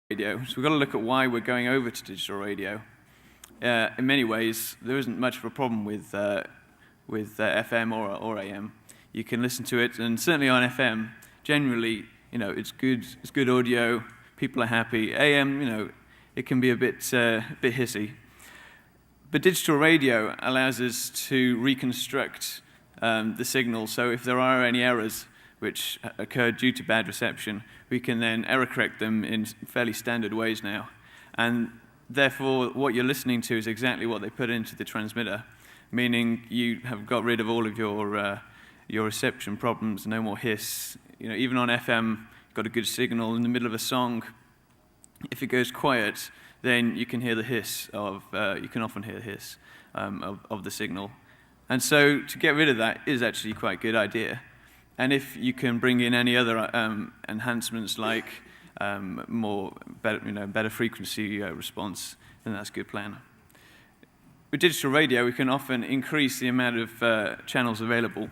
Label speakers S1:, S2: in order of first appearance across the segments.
S1: radio. So we've got to look at why we're going over to digital radio. In many ways, there isn't much of a problem with FM or AM. You can listen to it, and certainly on FM, generally, it's good audio. People are happy. AM, it can be a bit hissy. But digital radio allows us to reconstruct the signal. So if there are any errors which occurred due to bad reception, we can then error correct them in fairly standard ways now. And therefore, what you're listening to is exactly what they put into the transmitter, meaning you have got rid of all of your reception problems, no more hiss. Even on FM, you've got a good signal in the middle of a song. If it goes quiet, then you can hear the hiss you can often hear the hiss of the signal. And so to get rid of that is actually quite a good idea. And if you can bring in any other enhancements like better frequency response, then that's a good plan. With digital radio, we can often increase the amount of channels available.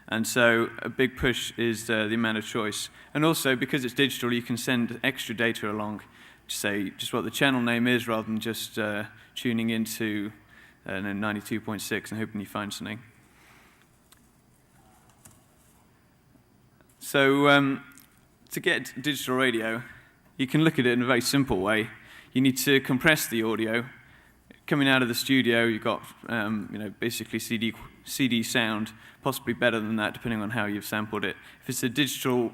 S1: And so a big push is the amount of choice. And also, because it's digital, you can send extra data along to say just what the channel name is rather than just tuning into 92.6 and hoping you find something. So to get digital radio, you can look at it in a very simple way. You need to compress the audio. Coming out of the studio, you've got basically CD sound, possibly better than that, depending on how you've sampled it. If it's digital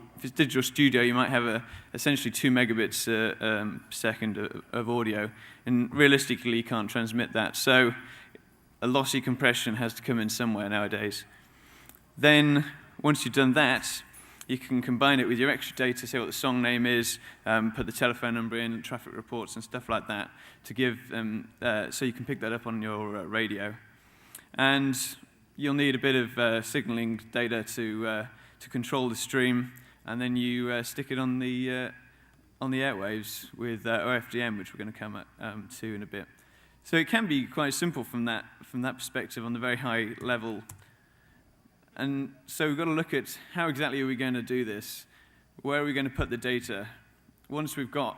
S1: studio, you might have essentially 2 megabits per second of audio, and realistically, you can't transmit that. So a lossy compression has to come in somewhere nowadays. Then, once you've done that, you can combine it with your extra data, say what the song name is, put the telephone number in, traffic reports and stuff like that, to give so you can pick that up on your radio. And you'll need a bit of signaling data to control the stream, and then you stick it on the airwaves with OFDM, which we're going to come to in a bit. So it can be quite simple from that perspective on the very high level. And so we've got to look at how exactly are we going to do this? Where are we going to put the data? Once we've got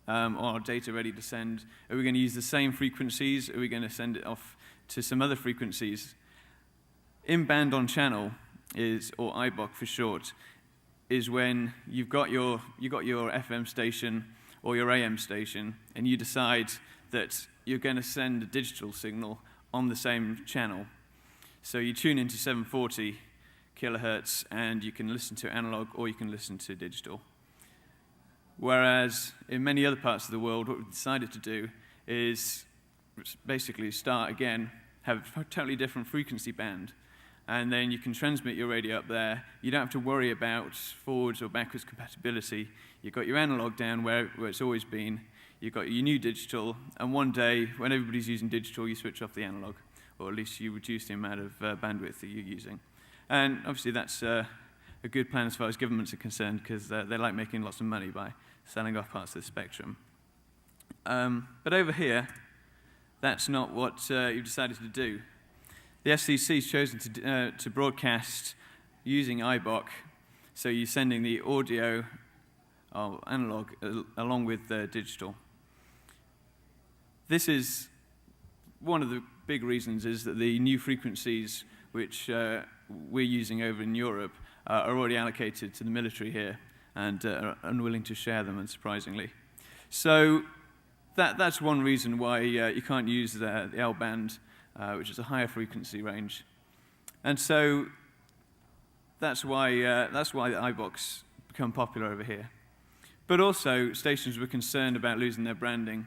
S1: our data ready to send, are we going to use the same frequencies? Are we going to send it off to some other frequencies? In-band on channel is, or IBOC for short, is when you've got your FM station or your AM station, and you decide that you're going to send a digital signal on the same channel. So you tune into 740 kilohertz, and you can listen to analog or you can listen to digital. Whereas in many other parts of the world, what we've decided to do is basically start again, have a totally different frequency band, and then you can transmit your radio up there. You don't have to worry about forwards or backwards compatibility. You've got your analog down where it's always been. You've got your new digital, and one day, when everybody's using digital, you switch off the analog, or at least you reduce the amount of bandwidth that you're using. And obviously that's a good plan as far as governments are concerned, because they like making lots of money by selling off parts of the spectrum. But over here, that's not what you've decided to do. The FCC's chosen to broadcast using IBOC, so you're sending the audio or analog along with digital. This is one of the big reasons is that the new frequencies which we're using over in Europe are already allocated to the military here and are unwilling to share them, unsurprisingly. So that's one reason why you can't use the L-band, which is a higher frequency range. And so that's why the IBOCs become popular over here. But also, stations were concerned about losing their branding.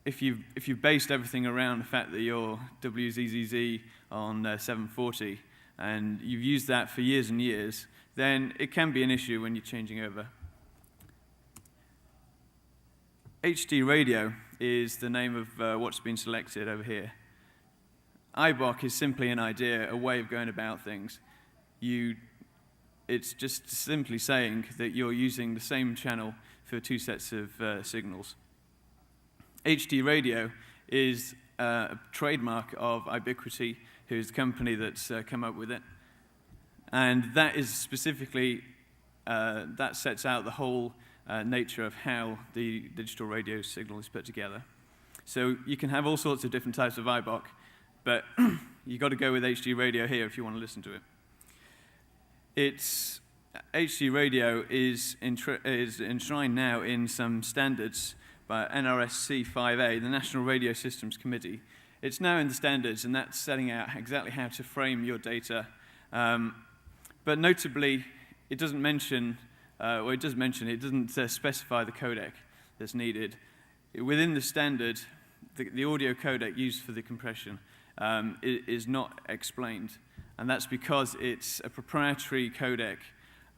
S1: If you've based everything around the fact that you're WZZZ on 740, and you've used that for years and years, then it can be an issue when you're changing over. HD radio is the name of what's been selected over here. IBOC is simply an idea, a way of going about things. It's just simply saying that you're using the same channel for 2 sets of signals. HD radio is a trademark of Ubiquiti, who's the company that's come up with it. And that is specifically, that sets out the whole nature of how the digital radio signal is put together. So you can have all sorts of different types of IBOC, but you've got to go with HD radio here if you want to listen to it. HD radio is enshrined now in some standards by NRSC 5A, the National Radio Systems Committee. It's now in the standards, and that's setting out exactly how to frame your data. But notably, it doesn't mention, it doesn't specify the codec that's needed. Within the standard, the audio codec used for the compression is not explained, and that's because it's a proprietary codec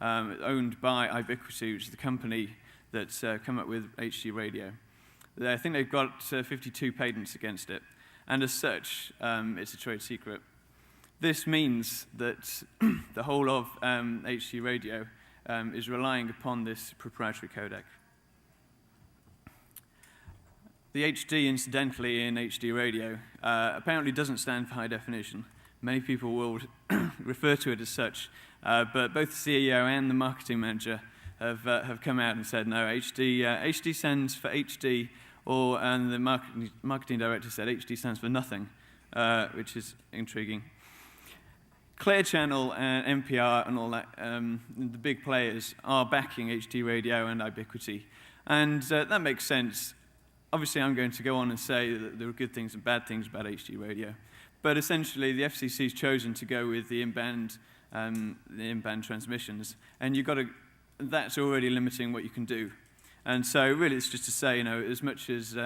S1: owned by IBOC, which is the company that's come up with HD radio. I think they've got 52 patents against it, and as such, it's a trade secret. This means that the whole of HD radio is relying upon this proprietary codec. The HD, incidentally, in HD radio apparently doesn't stand for high definition. Many people will refer to it as such, but both the CEO and the marketing manager have come out and said, no, HD stands for HD, and the marketing director said HD stands for nothing, which is intriguing. Clear Channel and NPR and all that, the big players are backing HD radio and IBOC, and that makes sense. Obviously, I'm going to go on and say that there are good things and bad things about HD radio, but essentially, the FCC's chosen to go with the in-band transmissions, and that's already limiting what you can do. And so, really, it's just to say, as much as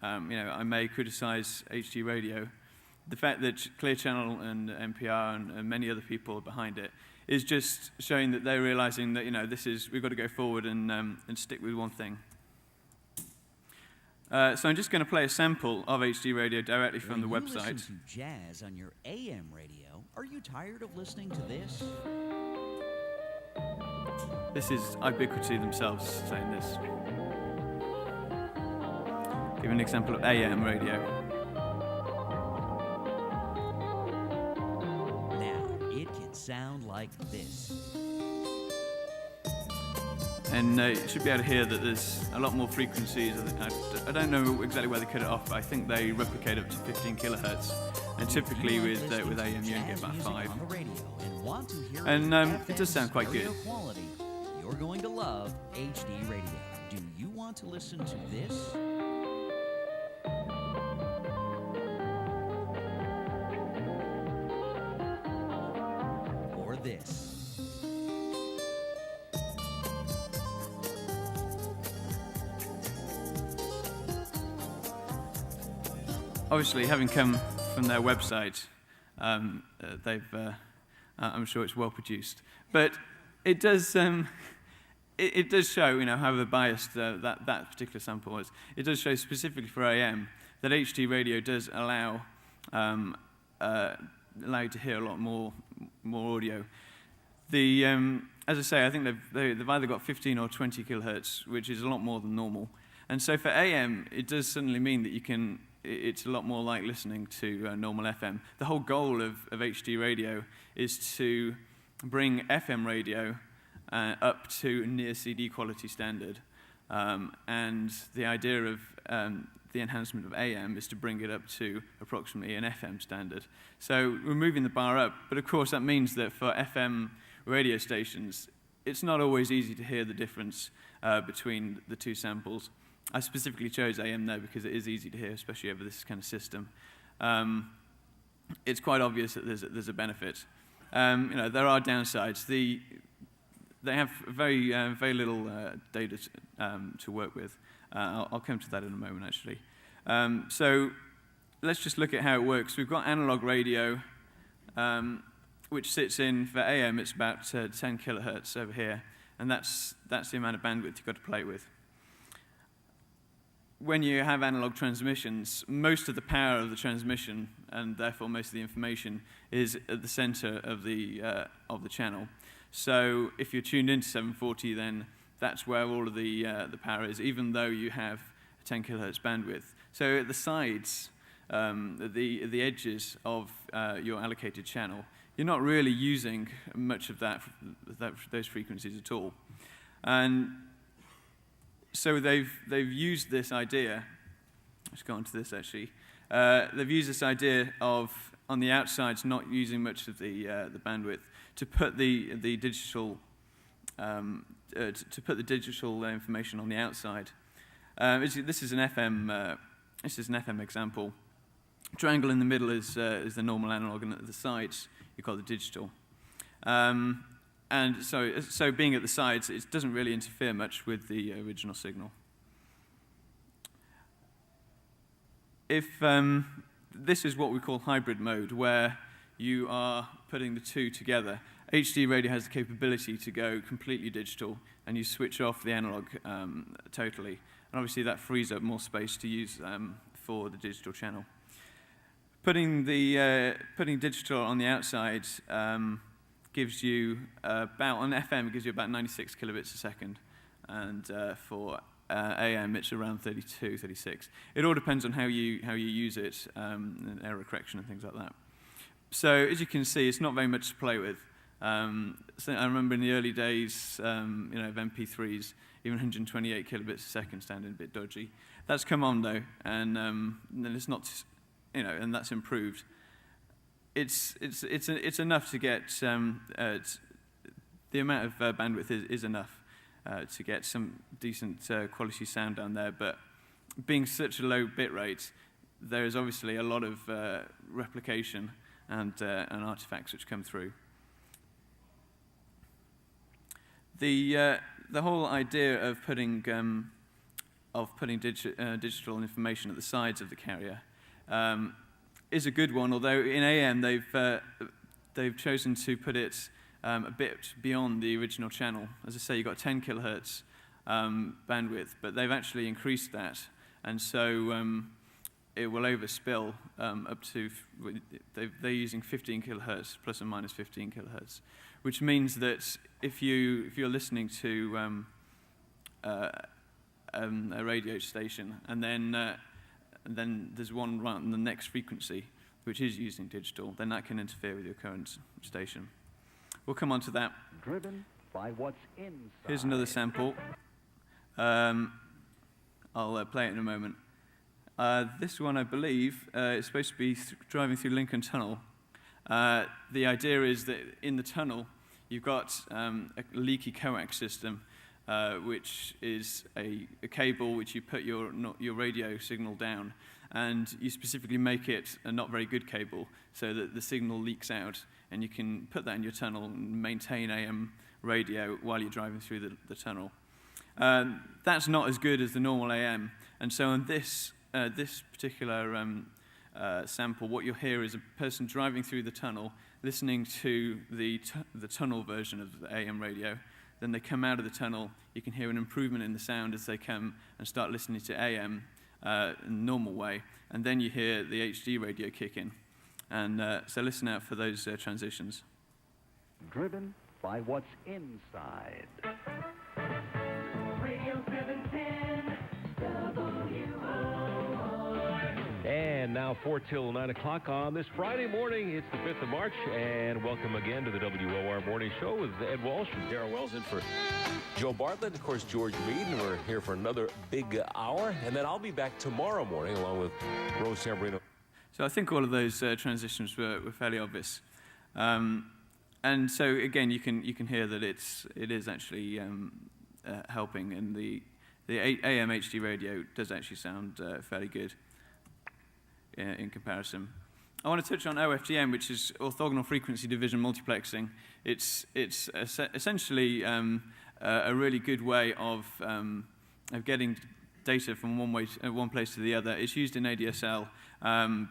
S1: I may criticize HD radio, the fact that Clear Channel and NPR and many other people are behind it is just showing that they're realizing that we've got to go forward and stick with one thing. So I'm just going to play a sample of HD radio directly from the website.
S2: When you listen to jazz on your AM radio, are you tired of listening to this?
S1: This is IBOC themselves saying this. Give an example of AM radio.
S2: Now, it can sound like this.
S1: And you should be able to hear that there's a lot more frequencies. I don't know exactly where they cut it off, but I think they replicate up to 15 kilohertz. And typically with AM you only get about 5. And it does sound quite good.
S2: You're going to love HD radio. Do you want to listen to this? Or this?
S1: Obviously, having come from their website, I'm sure it's well produced. But it does, it does show, however biased that particular sample was. It does show specifically for AM that HD radio does allow you to hear a lot more audio. As I say, I think they've either got 15 or 20 kilohertz, which is a lot more than normal. And so for AM, it does suddenly mean that it's a lot more like listening to normal FM. The whole goal of HD radio is to bring FM radio up to near CD quality standard. And the idea of the enhancement of AM is to bring it up to approximately an FM standard. So we're moving the bar up, but of course that means that for FM radio stations, it's not always easy to hear the difference between the two samples. I specifically chose AM there because it is easy to hear, especially over this kind of system. It's quite obvious that there's a benefit. There are downsides. They have very little data to work with. I'll come to that in a moment, actually. So let's just look at how it works. We've got analog radio, which sits in, for AM, it's about 10 kilohertz over here, and that's the amount of bandwidth you've got to play with. When you have analog transmissions, most of the power of the transmission, and therefore most of the information, is at the center of the channel. So if you're tuned into 740, then that's where all of the power is, even though you have a 10 kilohertz bandwidth. So at the sides, the edges of your allocated channel, you're not really using much of those frequencies at all. And so they've used this idea. Let's go on to this actually. They've used this idea of on the outsides not using much of the bandwidth to put the digital information on the outside. This is an FM example. Triangle in the middle is the normal analog, and at the sides you've got the digital. And so being at the sides, it doesn't really interfere much with the original signal. If this is what we call hybrid mode, where you are putting the two together. HD radio has the capability to go completely digital, and you switch off the analog totally. And obviously that frees up more space to use for the digital channel. Putting digital on the outside gives you on FM it gives you about 96 kilobits a second, and for AM it's around 32, 36. It all depends on how you use it, and error correction and things like that. So as you can see, it's not very much to play with. So I remember in the early days, of MP3s, even 128 kilobits a second sounded a bit dodgy. That's come on though, and then it's not, and that's improved. It's enough to get the amount of bandwidth is enough to get some decent quality sound down there. But being such a low bit rate, there is obviously a lot of replication and artifacts which come through. The whole idea of putting digital information at the sides of the carrier is a good one. Although in AM they've chosen to put it a bit beyond the original channel. As I say, you've got 10 kilohertz bandwidth, but they've actually increased that, and so it will overspill up to. They're using 15 kilohertz plus or minus 15 kilohertz, which means that if you're listening to a radio station, and then there's one right on the next frequency which is using digital, then that can interfere with your current station. We'll come on to that.
S3: Driven by what's inside.
S1: Here's another sample. I'll play it in a moment. This one, I believe, is supposed to be driving through Lincoln Tunnel. The idea is that in the tunnel, you've got a leaky coax system, which is a cable which you put your radio signal down, and you specifically make it a not very good cable so that the signal leaks out, and you can put that in your tunnel and maintain AM radio while you're driving through the tunnel. That's not as good as the normal AM, and so on this particular sample, what you'll hear is a person driving through the tunnel, listening to the tunnel version of the AM radio. Then they come out of the tunnel. You can hear an improvement in the sound as they come and start listening to AM in the normal way, and then you hear the HD radio kick in. And so listen out for those transitions.
S3: Driven by what's inside.
S4: Radio 710 WOR.
S5: And now 4 till 9 o'clock on this Friday morning. It's the 5th of March, and welcome again to the WOR Morning Show with Ed Walsh and Darren Wells in for Joe Bartlett, of course, George Meade, and we're here for another big hour. And then I'll be back tomorrow morning along with Rose Sambrino.
S1: So I think all of those transitions were fairly obvious. And so again, you can hear that it is actually helping, and the AM HD radio does actually sound fairly good in comparison. I want to touch on OFDM, which is orthogonal frequency division multiplexing. It's essentially a really good way of getting data from one place to the other. It's used in ADSL,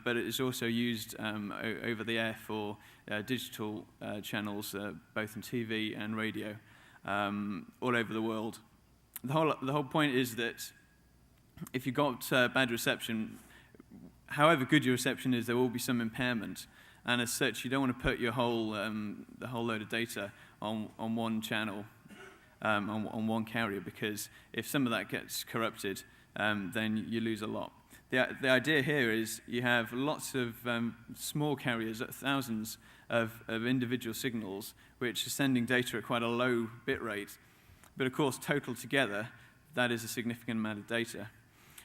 S1: but it is also used over the air for digital channels, both in TV and radio, all over the world. The whole point is that if you've got bad reception, however good your reception is, there will be some impairment, and as such, you don't want to put your the whole load of data on one channel, on one carrier, because if some of that gets corrupted, then you lose a lot. The idea here is you have lots of small carriers, thousands of individual signals, which are sending data at quite a low bit rate, but of course, total together, that is a significant amount of data.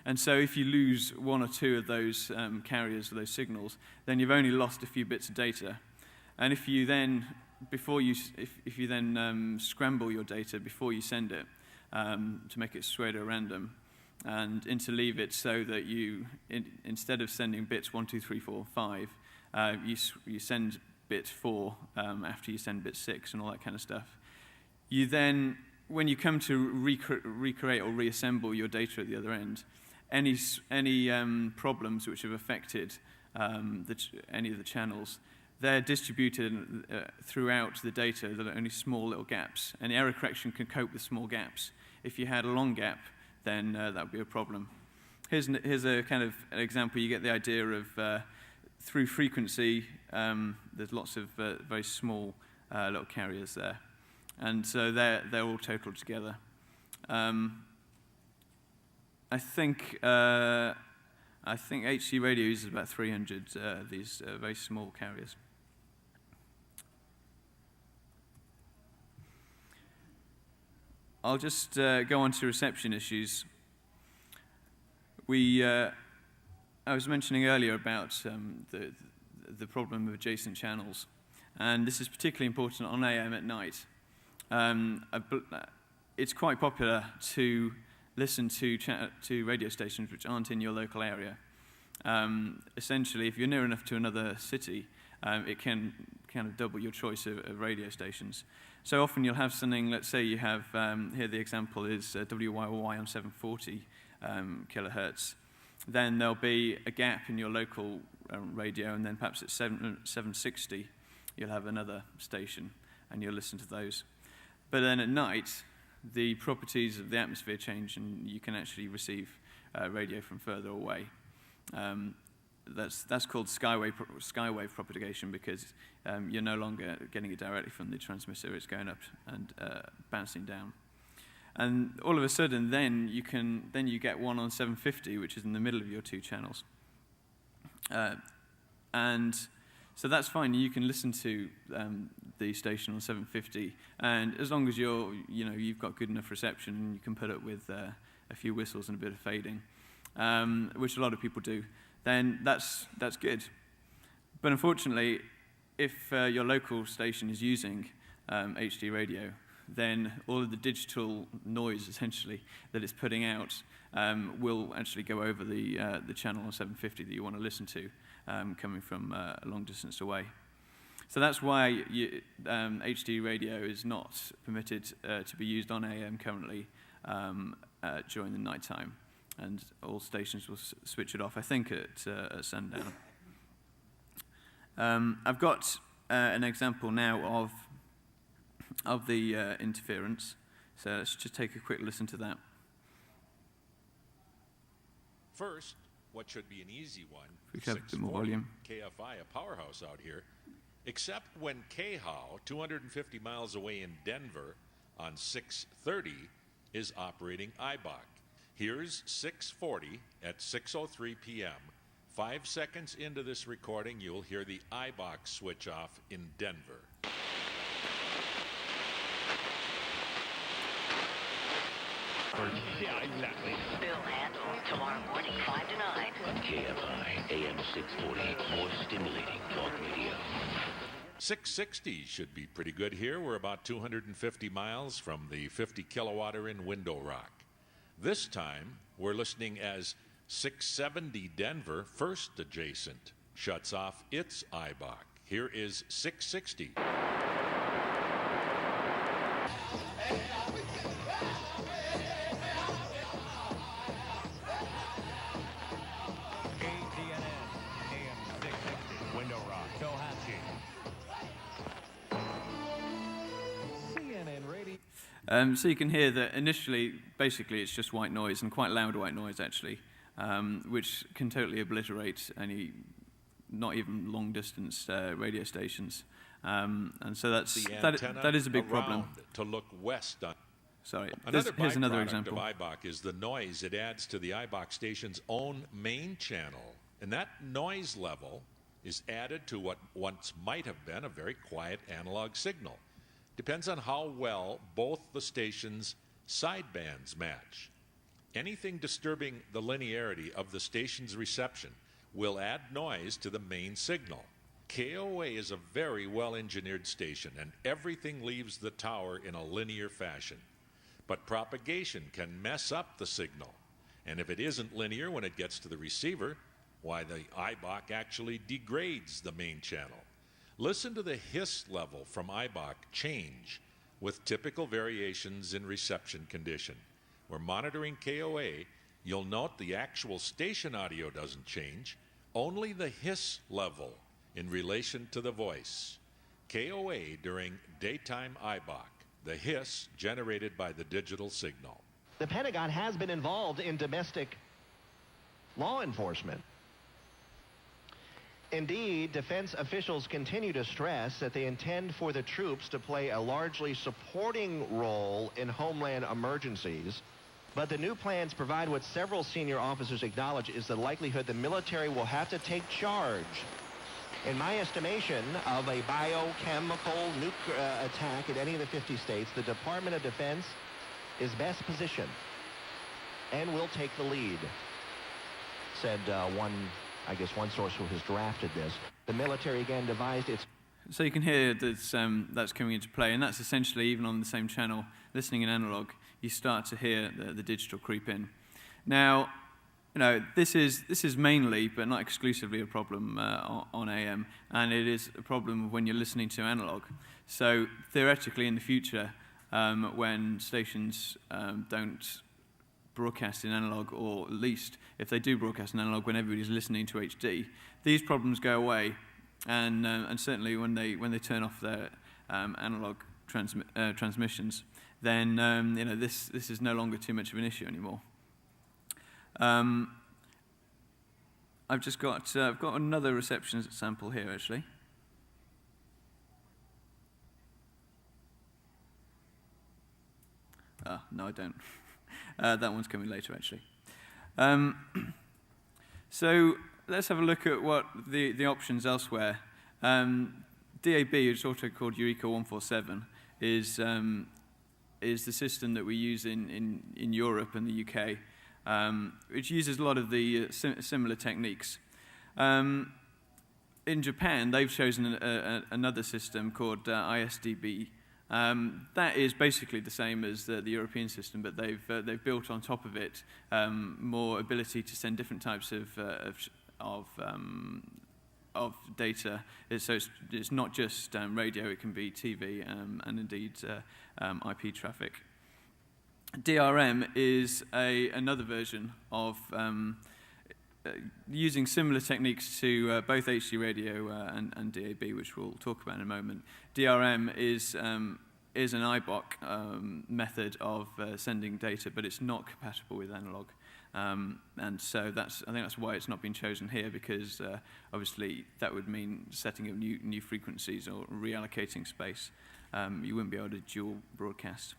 S1: And so if you lose one or two of those carriers, or those signals, then you've only lost a few bits of data. And if you then, if you then scramble your data before you send it, to make it pseudo-random, and interleave it so that you, instead of sending bits 1, 2, 3, 4, 5, you send bit 4 after you send bit 6 and all that kind of stuff. You then, when you come to recreate or reassemble your data at the other end, any problems which have affected any of the channels, they're distributed throughout the data. There are only small little gaps, and error correction can cope with small gaps. If you had a long gap, then that would be a problem. Here's a kind of an example. You get the idea of through frequency, there's lots of very small little carriers there, and so they're all totaled together. I think HC radio uses about 300 of these very small carriers. I'll just go on to reception issues. I was mentioning earlier about the problem of adjacent channels, and this is particularly important on AM at night. It's quite popular to listen to radio stations which aren't in your local area. Essentially, if you're near enough to another city, it can kind of double your choice of radio stations. So often you'll have something, let's say you have, here the example is WYY on 740 kilohertz. Then there'll be a gap in your local radio, and then perhaps at 760 you'll have another station, and you'll listen to those. But then at night, the properties of the atmosphere change, and you can actually receive radio from further away. That's called skywave propagation, because you're no longer getting it directly from the transmitter. It's going up and bouncing down. And all of a sudden, then you get one on 750, which is in the middle of your two channels. And so that's fine. You can listen to the station on 750, and as long as you've got good enough reception, you can put it with a few whistles and a bit of fading, which a lot of people do. Then that's good. But unfortunately, if your local station is using HD radio, then all of the digital noise, essentially, that it's putting out will actually go over the channel on 750 that you want to listen to, coming from a long distance away. So that's why HD radio is not permitted to be used on AM currently during the night time, and all stations will switch it off, I think, at sundown. I've got an example now of the interference, so let's just take a quick listen to that.
S6: First, what should be an easy one,
S1: We could have a bit more volume.
S6: KFI, a powerhouse out here, except when KHOW, 250 miles away in Denver, on 630, is operating IBOC. Here's 640 at 6:03 p.m. 5 seconds into this recording, you'll hear the IBOC switch off in Denver.
S7: Yeah, exactly.
S8: Bill Handel, tomorrow morning, 5 to 9.
S7: KFI, AM 640, more stimulating talk radio.
S6: 660 should be pretty good here. We're about 250 miles from the 50 kilowatter in Window Rock. This time, we're listening as 670 Denver, first adjacent, shuts off its IBOC. Here is 660.
S1: So you can hear that initially, basically, it's just white noise, and quite loud white noise, actually, which can totally obliterate any, not even long-distance radio stations. And so that is a big problem.
S6: To look west on.
S1: Sorry,
S6: Here's
S1: another example.
S6: Of IBOC is the noise it adds to the IBOC station's own main channel. And that noise level is added to what once might have been a very quiet analog signal. Depends on how well both the station's sidebands match. Anything disturbing the linearity of the station's reception will add noise to the main signal. KOA is a very well-engineered station, and everything leaves the tower in a linear fashion. But propagation can mess up the signal. And if it isn't linear when it gets to the receiver, why, the IBOC actually degrades the main channel. Listen to the hiss level from IBOC change with typical variations in reception condition. We're monitoring KOA. You'll note the actual station audio doesn't change, only the hiss level in relation to the voice. KOA during daytime IBOC, the hiss generated by the digital signal.
S9: The Pentagon has been involved in domestic law enforcement. Indeed, defense officials continue to stress that they intend for the troops to play a largely supporting role in homeland emergencies. But the new plans provide what several senior officers acknowledge is the likelihood the military will have to take charge. In my estimation of a biochemical nuclear attack in any of the 50 states, the Department of Defense is best positioned and will take the lead, said one source who has drafted this. The military again devised its...
S1: So you can hear that's coming into play, and that's essentially, even on the same channel, listening in analog, you start to hear the digital creep in. Now, you know, this is mainly, but not exclusively, a problem on AM, and it is a problem when you're listening to analog. So theoretically, in the future, when stations don't broadcast in analog, or at least if they do broadcast in analog when everybody's listening to HD, these problems go away, and certainly when they turn off their analog transmissions, then you know, this is no longer too much of an issue anymore. I've got another reception sample here, actually. No, I don't. That one's coming later, actually. So let's have a look at what the options elsewhere. DAB, it's also called Eureka 147, is the system that we use in Europe and the UK, which uses a lot of the similar techniques. In Japan, they've chosen another system called ISDB. That is basically the same as the European system, but they've built on top of it more ability to send different types of data. So it's not just radio; it can be TV and indeed IP traffic. DRM is another version of using similar techniques to both HD radio and DAB, which we'll talk about in a moment. DRM is an IBOC method of sending data, but it's not compatible with analog. And so I think that's why it's not been chosen here, because obviously that would mean setting up new frequencies or reallocating space. You wouldn't be able to dual broadcast.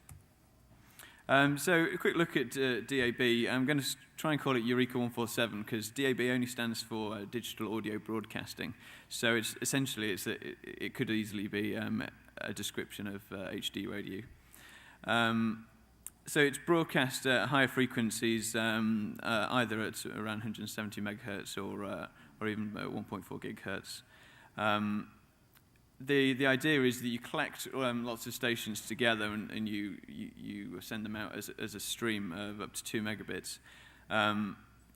S1: So a quick look at DAB. I'm going to try and call it Eureka 147 because DAB only stands for digital audio broadcasting. So it's essentially it could easily be a description of HD radio. So it's broadcast at higher frequencies, either at around 170 megahertz or even 1.4 gigahertz. The idea is that you collect lots of stations together and you send them out as a stream of up to 2 megabits.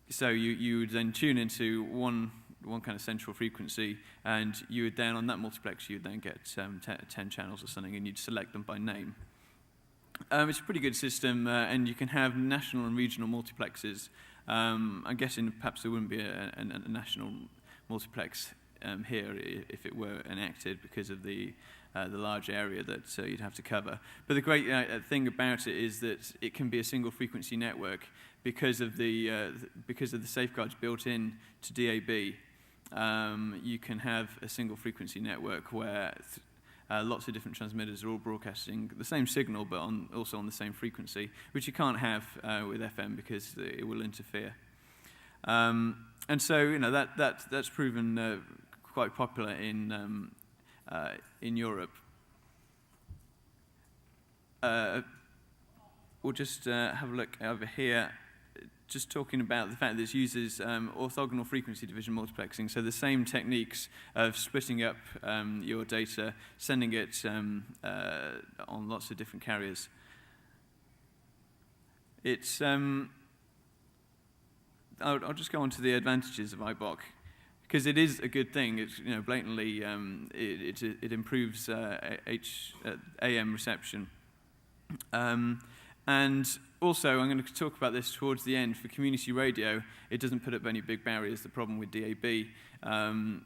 S1: So you would then tune into one kind of central frequency, and you would then, on that multiplex, you would then get 10 channels or something, and you'd select them by name. It's a pretty good system, and you can have national and regional multiplexes. I'm guessing perhaps there wouldn't be a national multiplex here if it were enacted because of the large area that you'd have to cover. But the great thing about it is that it can be a single frequency network because of the safeguards built in to DAB. You can have a single frequency network where lots of different transmitters are all broadcasting the same signal, but also on the same frequency, which you can't have with FM because it will interfere. And so, you know, that's proven quite popular in Europe. We'll just have a look over here. just talking about the fact that this uses orthogonal frequency division multiplexing, so the same techniques of splitting up your data, sending it on lots of different carriers. It's I'll just go on to the advantages of IBOC, because it is a good thing. It's, you know, blatantly it improves AM reception. And also, I'm going to talk about this towards the end. For community radio, it doesn't put up any big barriers. The problem with DAB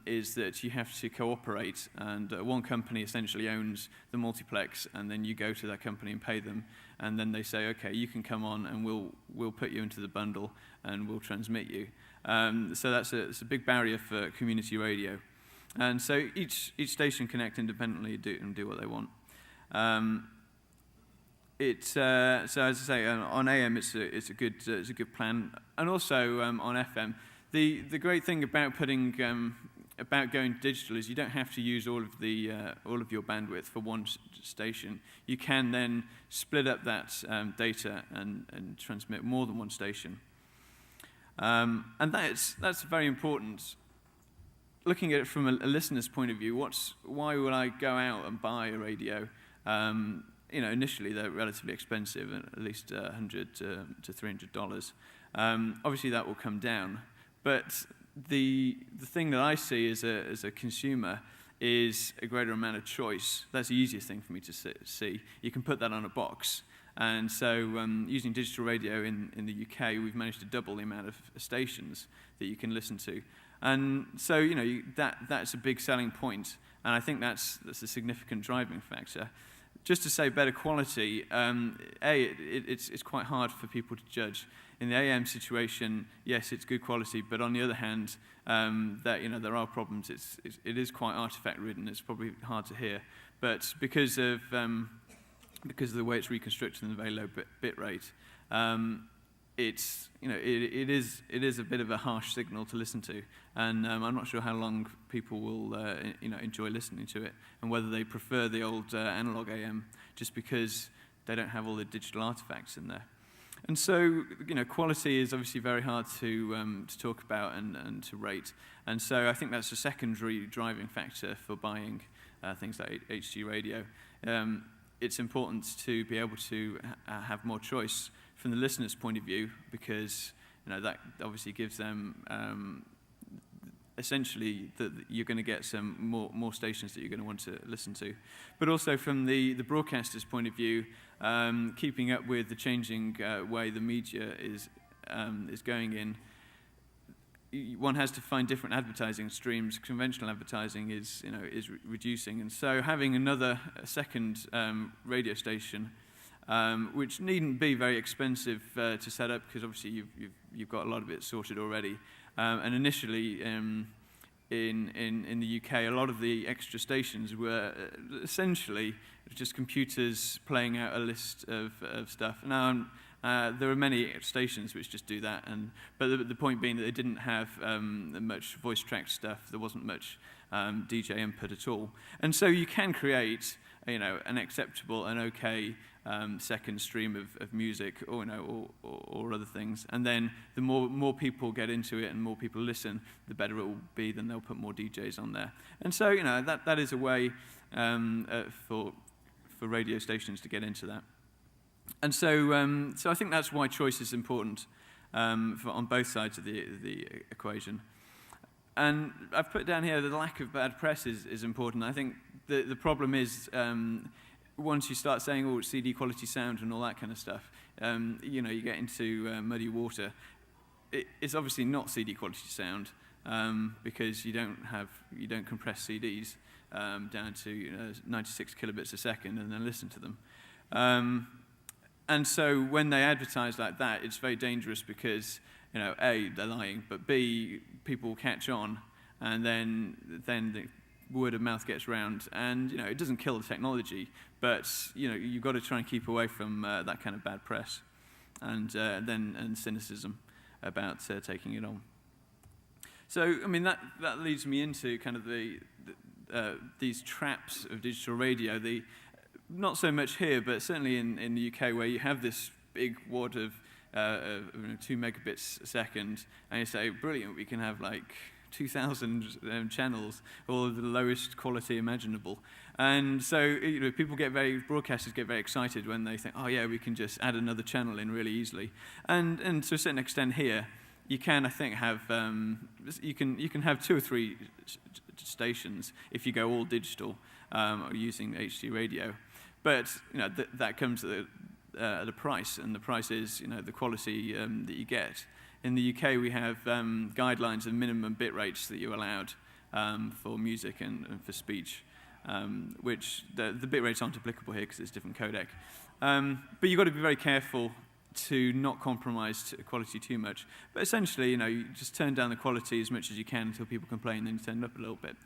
S1: is that you have to cooperate, and one company essentially owns the multiplex, and then you go to that company and pay them, and then they say, okay, you can come on, and we'll put you into the bundle, and we'll transmit you. So it's a big barrier for community radio. And so each station can act independently and do what they want. So as I say, on AM it's a good plan, and also on FM. The great thing about about going digital is you don't have to use all of your bandwidth for one station. You can then split up that data and transmit more than one station, and that's very important. Looking at it from a listener's point of view, why would I go out and buy a radio? You know, initially they're relatively expensive, at least $100 to $300. Obviously, that will come down. But the thing that I see as a consumer is a greater amount of choice. That's the easiest thing for me to see. You can put that on a box. And so using digital radio in the UK, we've managed to double the amount of stations that you can listen to. And so, you know, that's a big selling point. And I think that's a significant driving factor. Just to say better quality, it's quite hard for people to judge. In the AM situation, yes, it's good quality, but on the other hand, there are problems. It is quite artifact ridden. It's probably hard to hear, but because of the way it's reconstructed and the very low bit rate, it is a bit of a harsh signal to listen to, and I'm not sure how long people will enjoy listening to it, and whether they prefer the old analog AM just because they don't have all the digital artifacts in there. And so, quality is obviously very hard to talk about and to rate, and so I think that's a secondary driving factor for buying things like HD radio. It's important to be able to have more choice from the listener's point of view, because that obviously gives them essentially that you're going to get some more stations that you're going to want to listen to. But also from the broadcaster's point of view, keeping up with the changing way the media is going in, one has to find different advertising streams. Conventional advertising is reducing, and so having a second radio station, which needn't be very expensive to set up, because obviously you've got a lot of it sorted already. And initially, in the UK, a lot of the extra stations were essentially just computers playing out a list of stuff. Now, there are many stations which just do that, but the point being that they didn't have much voice-tracked stuff. There wasn't much DJ input at all, and so you can create an acceptable and okay second stream of music, or other things, and then the more people get into it and more people listen, the better it will be. Then they'll put more DJs on there, and so that is a way for radio stations to get into that. And so I think that's why choice is important on both sides of the equation. And I've put down here that the lack of bad press is important. I think the problem is once you start saying, it's CD quality sound and all that kind of stuff, you get into muddy water. It's obviously not CD quality sound because you don't compress CDs down to 96 kilobits a second and then listen to them. And so when they advertise like that, it's very dangerous because, A, they're lying, but B, people catch on, and then the word of mouth gets round, and, it doesn't kill the technology, but, you've got to try and keep away from that kind of bad press and cynicism about taking it on. So, that leads me into kind of these traps of digital radio. Not so much here, but certainly in the UK, where you have this big wad of 2 megabits a second, and you say, brilliant, we can have like 2,000 channels, all of the lowest quality imaginable. And so broadcasters get very excited when they think, oh yeah, we can just add another channel in really easily. And to a certain extent here, you can, I think, have you can have 2 or 3 stations if you go all digital using HD radio. But that comes at a price, and the price is the quality that you get. In the UK, we have guidelines of minimum bit rates that you're allowed for music and for speech, which the bit rates aren't applicable here because it's a different codec. But you've got to be very careful to not compromise quality too much. But essentially, you just turn down the quality as much as you can until people complain, then you turn it up a little bit,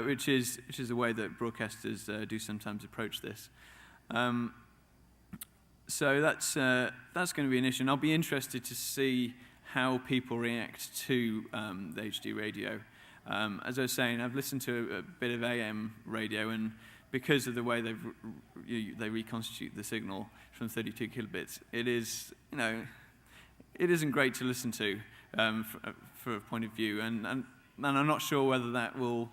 S1: which is the way that broadcasters do sometimes approach this. So that's going to be an issue, and I'll be interested to see how people react to the HD radio. As I was saying, I've listened to a bit of AM radio, and because of the way they reconstitute the signal from 32 kilobits, it isn't great to listen to for a point of view, and I'm not sure whether that will.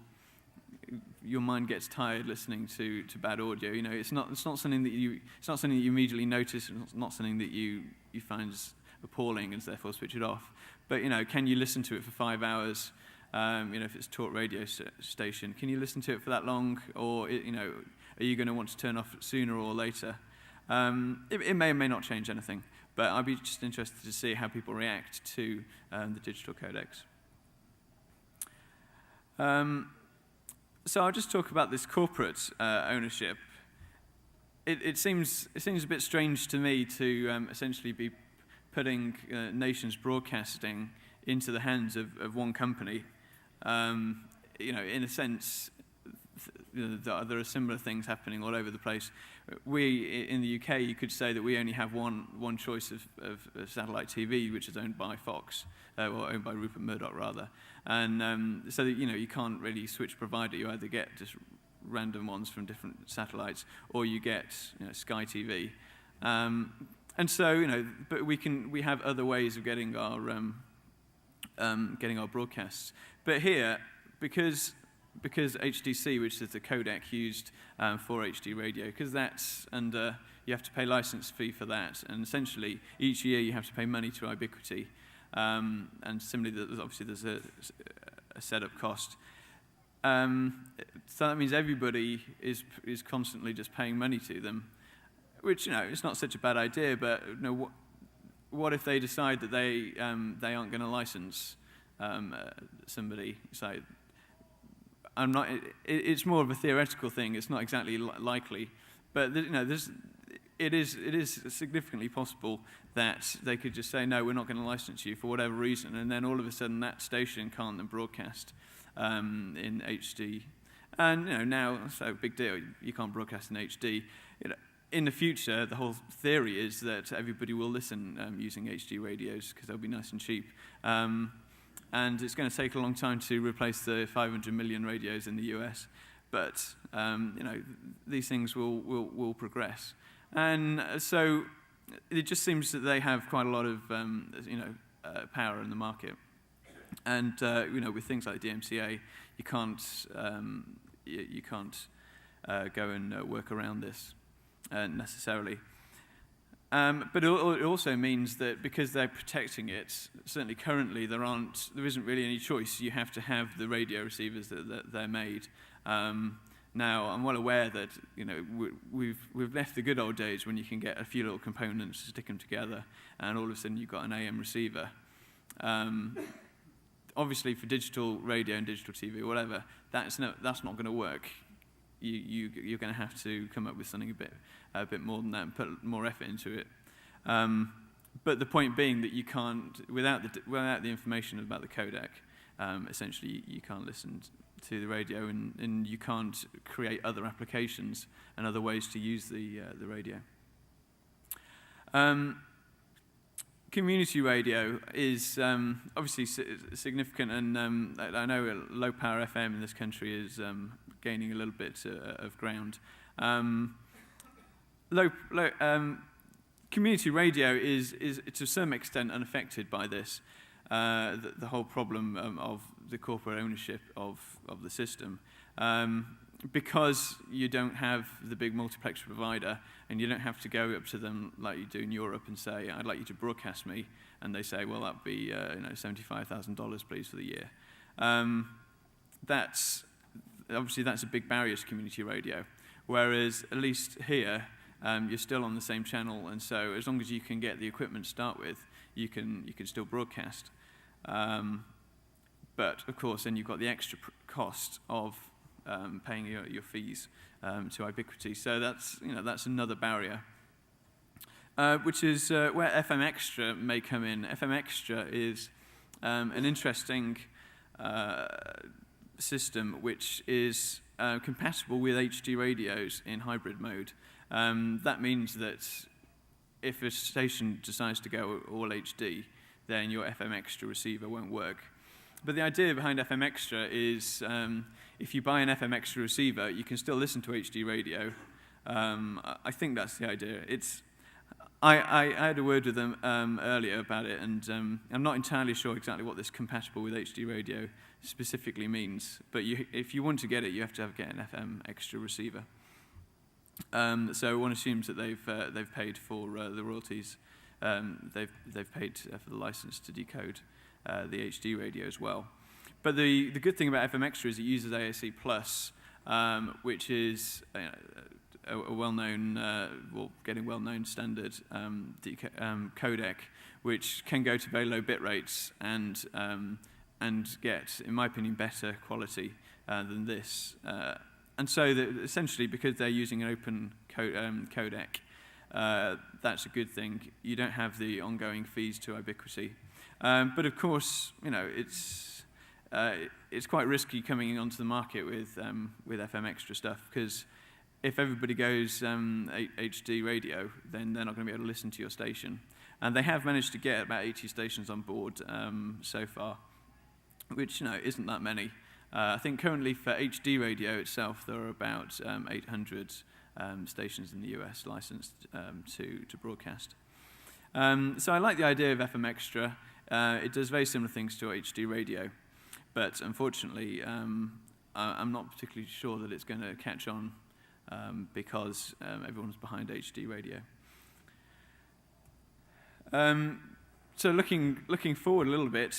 S1: Your mind gets tired listening to bad audio. It's not something that you immediately notice. It's not something that you find appalling and therefore switch it off. But can you listen to it for 5 hours? If it's a talk radio station, can you listen to it for that long, or are you going to want to turn off sooner or later? It may or may not change anything, but I'd be just interested to see how people react to the digital codecs. So I'll just talk about this corporate ownership. It seems a bit strange to me to essentially be putting nations broadcasting into the hands of one company. In a sense, there are similar things happening all over the place. We, in the UK, you could say that we only have one choice of satellite TV, which is owned by Fox, or owned by Rupert Murdoch, rather. And so that, you can't really switch provider. You either get just random ones from different satellites, or you get Sky TV. And so, but we have other ways of getting our broadcasts. But here, because HDC, which is the codec used for HD radio, because that's under, you have to pay license fee for that, and essentially each year you have to pay money to Ubiquity, and similarly, there's a setup cost. So that means everybody is constantly just paying money to them, which it's not such a bad idea. But what if they decide that they aren't going to license somebody? So it's more of a theoretical thing. It's not exactly likely, but it is significantly possible that they could just say, no, we're not going to license you for whatever reason, and then all of a sudden that station can't then broadcast in HD. And now, so big deal, you can't broadcast in HD. In the future, the whole theory is that everybody will listen using HD radios because they'll be nice and cheap. And it's going to take a long time to replace the 500 million radios in the US. But these things will progress. And so it just seems that they have quite a lot of power in the market. And with things like DMCA, you can't go and work around this necessarily. But it also means that because they're protecting it, certainly currently there isn't really any choice. You have to have the radio receivers that they're made. Now, I'm well aware that we've left the good old days when you can get a few little components, stick them together, and all of a sudden you've got an AM receiver. Obviously, for digital radio and digital TV or whatever, that's not going to work. You're going to have to come up with something a bit more than that and put more effort into it. But the point being that you can't, without the information about the codec, essentially you can't listen to the radio, and you can't create other applications and other ways to use the radio. Community radio is obviously significant, and I know low power FM in this country is gaining a little bit of ground. community radio is to some extent unaffected by this, the whole problem of the corporate ownership of the system. Because you don't have the big multiplex provider, and you don't have to go up to them like you do in Europe and say, I'd like you to broadcast me, and they say, well, that'd be $75,000 please for the year. That's a big barrier to community radio. Whereas at least here, you're still on the same channel, and so as long as you can get the equipment to start with, you can still broadcast. But of course, then you've got the extra cost of paying your fees to Ubiquity. So that's another barrier, which is where FM Extra may come in. FM Extra is an interesting system which is compatible with HD radios in hybrid mode. That means that if a station decides to go all HD, then your FM Extra receiver won't work. But the idea behind FM Extra is if you buy an FM Extra receiver, you can still listen to HD radio. I think that's the idea. I had a word with them earlier about it, and I'm not entirely sure exactly what this compatible with HD radio specifically means. But if you want to get it, you have to get an FM Extra receiver. So one assumes that they've paid for the royalties. They've paid for the license to decode the HD radio as well. But the good thing about FM Extra is it uses ASC Plus, which is a well-known, getting well-known standard codec, which can go to very low bit rates and get, in my opinion, better quality than this. And so essentially, because they're using an open codec, that's a good thing. You don't have the ongoing fees to Ubiquity. But of course, it's quite risky coming onto the market with FM Extra stuff, because if everybody goes HD radio, then they're not going to be able to listen to your station. And they have managed to get about 80 stations on board so far, which isn't that many. I think currently for HD radio itself, there are about 800 stations in the US licensed to broadcast. So I like the idea of FM Extra. It does very similar things to HD radio, but unfortunately, I'm not particularly sure that it's going to catch on because everyone's behind HD radio. So looking forward a little bit,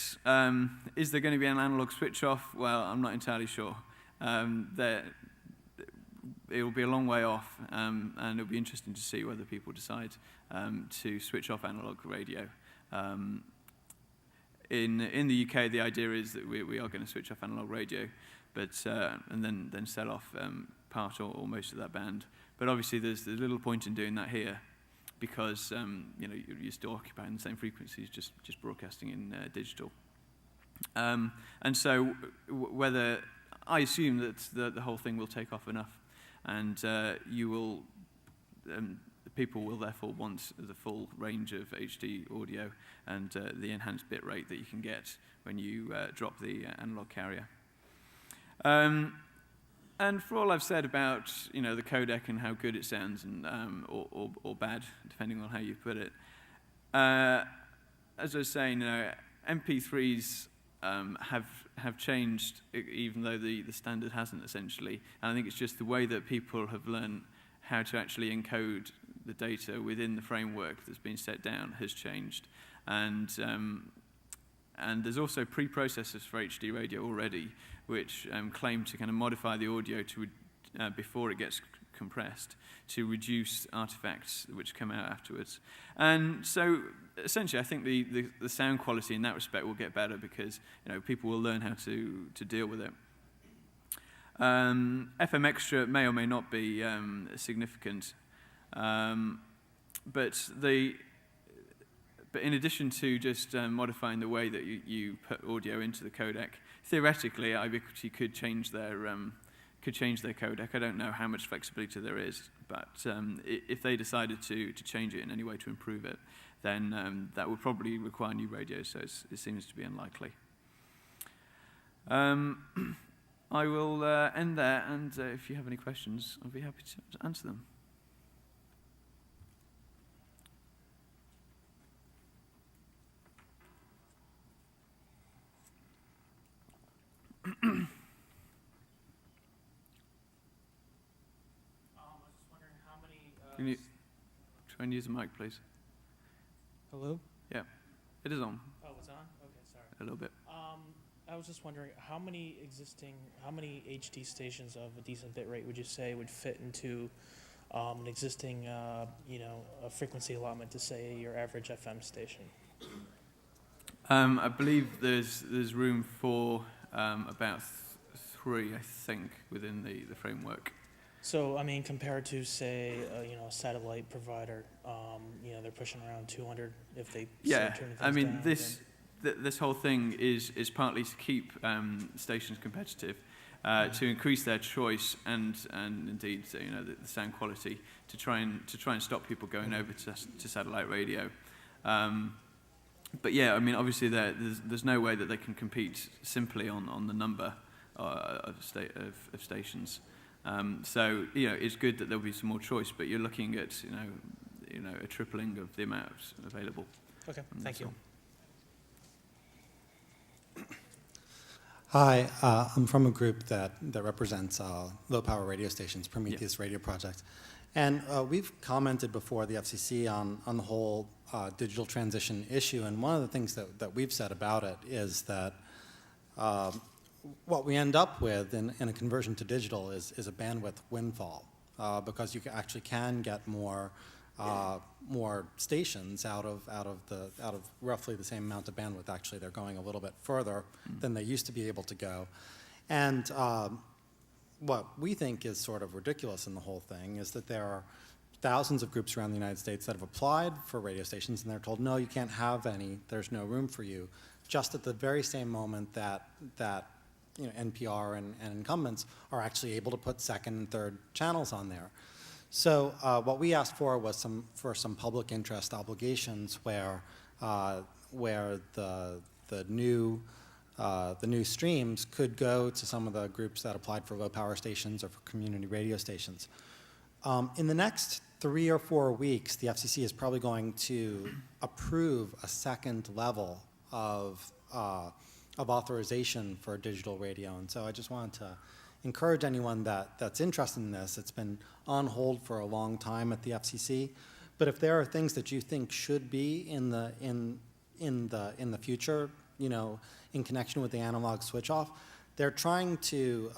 S1: is there going to be an analog switch off? Well, I'm not entirely sure. It will be a long way off, and it'll be interesting to see whether people decide to switch off analog radio. In the UK, the idea is that we are going to switch off analog radio, but and then sell off part or most of that band. But obviously, there's little point in doing that here, because you're still occupying the same frequencies, just broadcasting in digital. And so, whether I assume that the whole thing will take off enough, and people will therefore want the full range of HD audio and the enhanced bit rate that you can get when you drop the analog carrier. And for all I've said about the codec and how good it sounds, and or bad, depending on how you put it, as I was saying, MP3s have changed, even though the standard hasn't, essentially. And I think it's just the way that people have learned how to actually encode the data within the framework that's been set down has changed. And there's also preprocessors for HD radio already, which claim to kind of modify the audio to before it gets compressed to reduce artifacts which come out afterwards. And so essentially, I think the sound quality in that respect will get better, because people will learn how to deal with it. FM Extra may or may not be significant, but in addition to just modifying the way that you put audio into the codec, theoretically, Ubiquity could change their codec. I don't know how much flexibility there is, but if they decided to change it in any way to improve it, then that would probably require new radios, so it seems to be unlikely. I will end there, and if you have any questions, I'll be happy to answer them. Can you try and use the mic, please?
S10: Hello?
S1: Yeah, it is on
S10: Oh, it's on? Okay, sorry.
S1: a little bit.
S10: I was just wondering, how many HD stations of a decent bit rate would you say would fit into an existing, a frequency allotment to, say, your average FM station?
S1: I believe there's room for about 3, I think, within the framework.
S10: So, I mean, compared to, say, a satellite provider, they're pushing around 200 if they start turning things
S1: I mean,
S10: down,
S1: this whole thing is partly to keep stations competitive, to increase their choice and indeed the sound quality, to try and stop people going over to satellite radio. But yeah, I mean, obviously there's no way that they can compete simply on the number of stations. So it's good that there'll be some more choice, but you're looking at a tripling of the amount available.
S10: Okay, thank you.
S11: Hi, I'm from a group that represents low-power radio stations, Prometheus Radio Project. And we've commented before the FCC on the whole digital transition issue, and one of the things that we've said about it is that what we end up with in a conversion to digital is a bandwidth windfall, because you actually can get more stations out of roughly the same amount of bandwidth. Actually, they're going a little bit further than they used to be able to go. And what we think is sort of ridiculous in the whole thing is that there are thousands of groups around the United States that have applied for radio stations, and they're told, no, you can't have any, there's no room for you, just at the very same moment that NPR and incumbents are actually able to put second and third channels on there. So what we asked for was some public interest obligations where the new streams could go to some of the groups that applied for low power stations or for community radio stations. In the next 3 or 4 weeks, the FCC is probably going to approve a second level of authorization for digital radio, and so I just wanted to encourage anyone that's interested in this. It's been on hold for a long time at the FCC, but if there are things that you think should be in the future, in connection with the analog switch off, they're trying to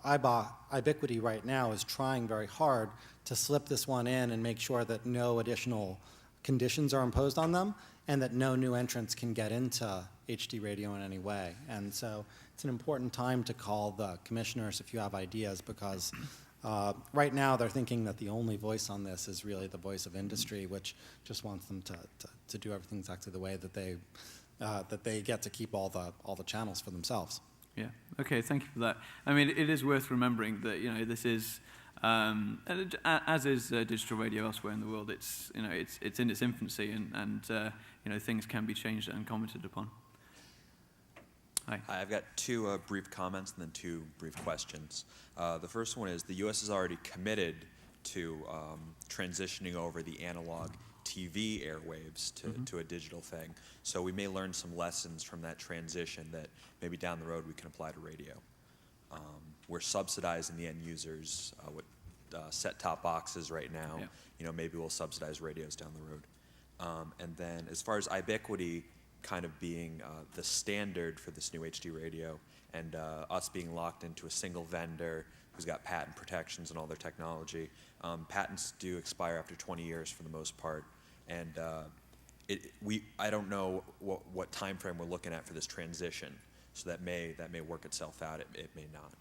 S11: IBOC, Ubiquity right now is trying very hard to slip this one in and make sure that no additional conditions are imposed on them and that no new entrants can get into HD radio in any way. And so it's an important time to call the commissioners if you have ideas, because right now they're thinking that the only voice on this is really the voice of industry, which just wants them to do everything exactly the way that they get to keep all the channels for themselves.
S1: Yeah. Okay. Thank you for that. I mean, it is worth remembering that this is, as is digital radio elsewhere in the world. It's it's in its infancy, and things can be changed and commented upon. Hi.
S12: I've got 2 brief comments and then 2 brief questions. The first one is the U.S. is already committed to transitioning over the analog TV airwaves to a digital thing. So we may learn some lessons from that transition that maybe down the road we can apply to radio. We're subsidizing the end users with set-top boxes right now. Yeah. Maybe we'll subsidize radios down the road. And then as far as Ubiquity kind of being the standard for this new HD radio, and us being locked into a single vendor who's got patent protections and all their technology. Patents do expire after 20 years for the most part, and I don't know what time frame we're looking at for this transition, so that may work itself out. It may not.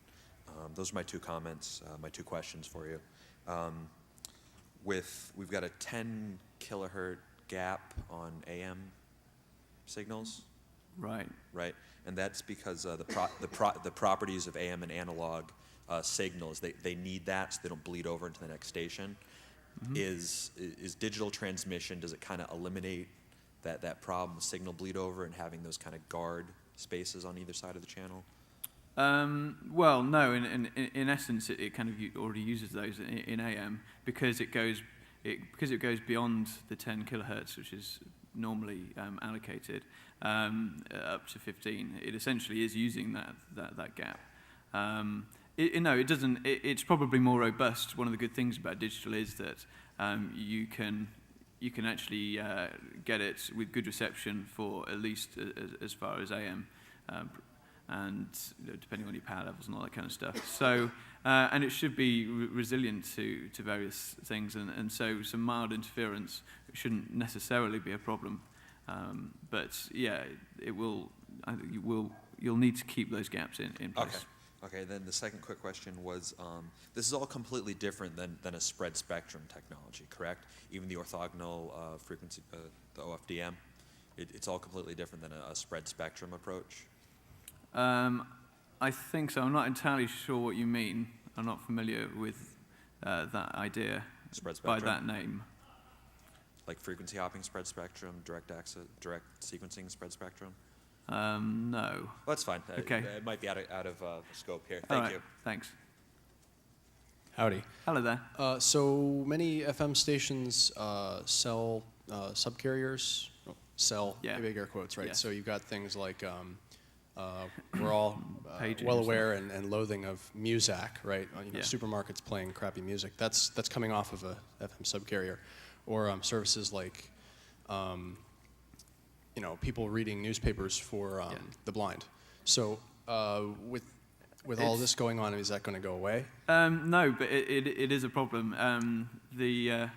S12: Those are my 2 comments, my 2 questions for you. We've got a 10 kilohertz gap on AM signals.
S1: Right.
S12: Right, and that's because the properties of AM and analog signals, they need that so they don't bleed over into the next station. Mm-hmm. Is digital transmission, does it kind of eliminate that problem, signal bleed over, and having those kind of guard spaces on either side of the channel?
S1: Well, no. In essence, it kind of already uses those in AM because it goes beyond the 10 kilohertz, which is normally allocated, up to 15. It essentially is using that gap. No, it doesn't. It's probably more robust. One of the good things about digital is that you can actually get it with good reception for at least as far as AM, and depending on your power levels and all that kind of stuff. So, and it should be resilient to various things, and so some mild interference shouldn't necessarily be a problem. But yeah, it will. I think you'll need to keep those gaps in place.
S12: Okay, then the second quick question was, this is all completely different than a spread spectrum technology, correct? Even the orthogonal frequency, the OFDM, it's all completely different than a spread spectrum approach?
S1: I think so. I'm not entirely sure what you mean. I'm not familiar with that idea
S12: Spread spectrum?
S1: by that name.
S12: Like frequency hopping spread spectrum, direct sequencing spread spectrum?
S1: No.
S12: Well, that's fine.
S1: Okay.
S12: It might be out of scope here.
S1: All
S12: Thank
S1: right.
S12: you.
S1: Thanks.
S13: Howdy.
S1: Hello there.
S13: So many FM stations sell subcarriers. Sell, big air quotes, right?
S1: Yeah.
S13: So you've got things like we're all
S1: Paging
S13: well
S1: and
S13: aware and loathing of Muzak, right?
S1: Yeah.
S13: Supermarkets playing crappy music. That's coming off of a FM subcarrier, or services like people reading newspapers for the blind. So with all this going on, is that going to go away?
S1: No, but it is a problem. The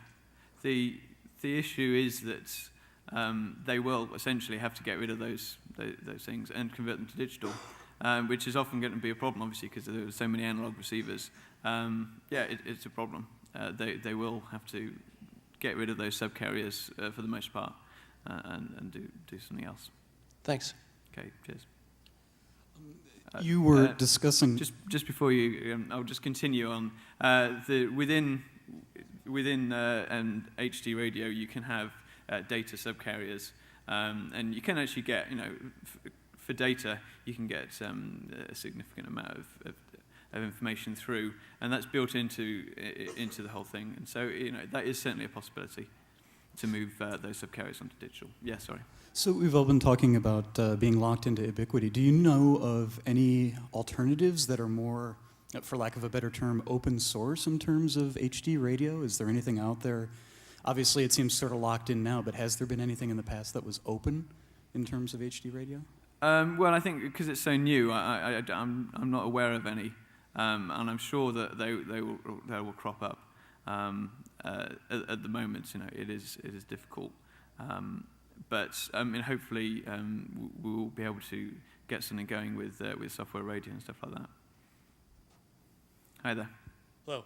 S1: issue is that they will essentially have to get rid of those things and convert them to digital, which is often going to be a problem, obviously, because there are so many analog receivers. It's a problem. They will have to get rid of those subcarriers for the most part and do something else.
S13: Thanks.
S1: Okay, cheers.
S14: You were discussing...
S1: Just before you, I'll just continue on. Within an HD radio, you can have data subcarriers, and you can actually get, for data, you can get a significant amount of information through, and that's built into the whole thing. And so, that is certainly a possibility to move those subcarriers onto digital. Yeah, sorry.
S14: So we've all been talking about being locked into ubiquity. Do you know of any alternatives that are more, for lack of a better term, open source in terms of HD radio? Is there anything out there? Obviously, it seems sort of locked in now, but has there been anything in the past that was open in terms of HD radio?
S1: Well, I think because it's so new, I'm not aware of any, and I'm sure that they will crop up. At the moment, it is difficult. But hopefully we will be able to get something going with software radio and stuff like that. Hi there.
S15: Hello.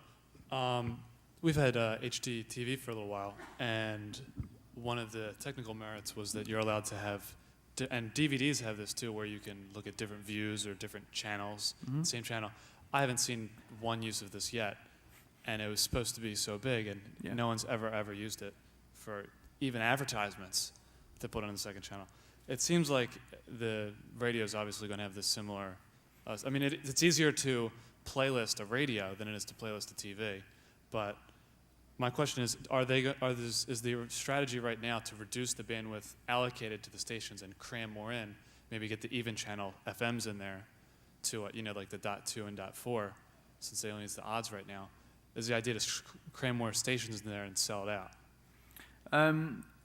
S15: We've had HD TV for a little while, and one of the technical merits was that you're allowed to have, and DVDs have this too, where you can look at different views or different channels, same channel. I haven't seen one use of this yet, and it was supposed to be so big, and no one's ever used it for even advertisements to put on the second channel. It seems like the radio is obviously going to have this similar. It's easier to playlist a radio than it is to playlist a TV. But my question is, is the strategy right now to reduce the bandwidth allocated to the stations and cram more in, maybe get the even channel FMs in there to like the .2 and .4, since they only use the odds right now? Is the idea to cram more stations in there and sell it out?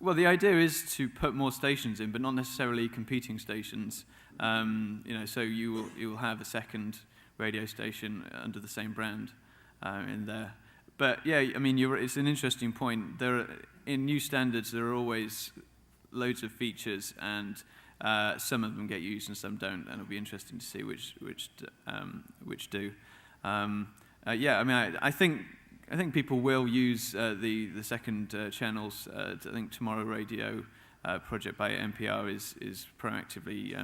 S1: Well, the idea is to put more stations in, but not necessarily competing stations. So you will have a second radio station under the same brand in there. But yeah, it's an interesting point. In new standards, there are always loads of features, and some of them get used and some don't, and it'll be interesting to see which do. I think people will use the second channels. I think Tomorrow Radio project by NPR is proactively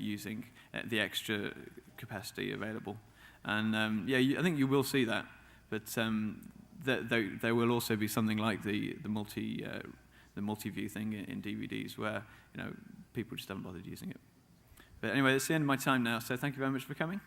S1: using the extra capacity available, and I think you will see that. But there will also be something like the multi-view thing in DVDs where people just haven't bothered using it. But anyway, that's the end of my time now. So thank you very much for coming.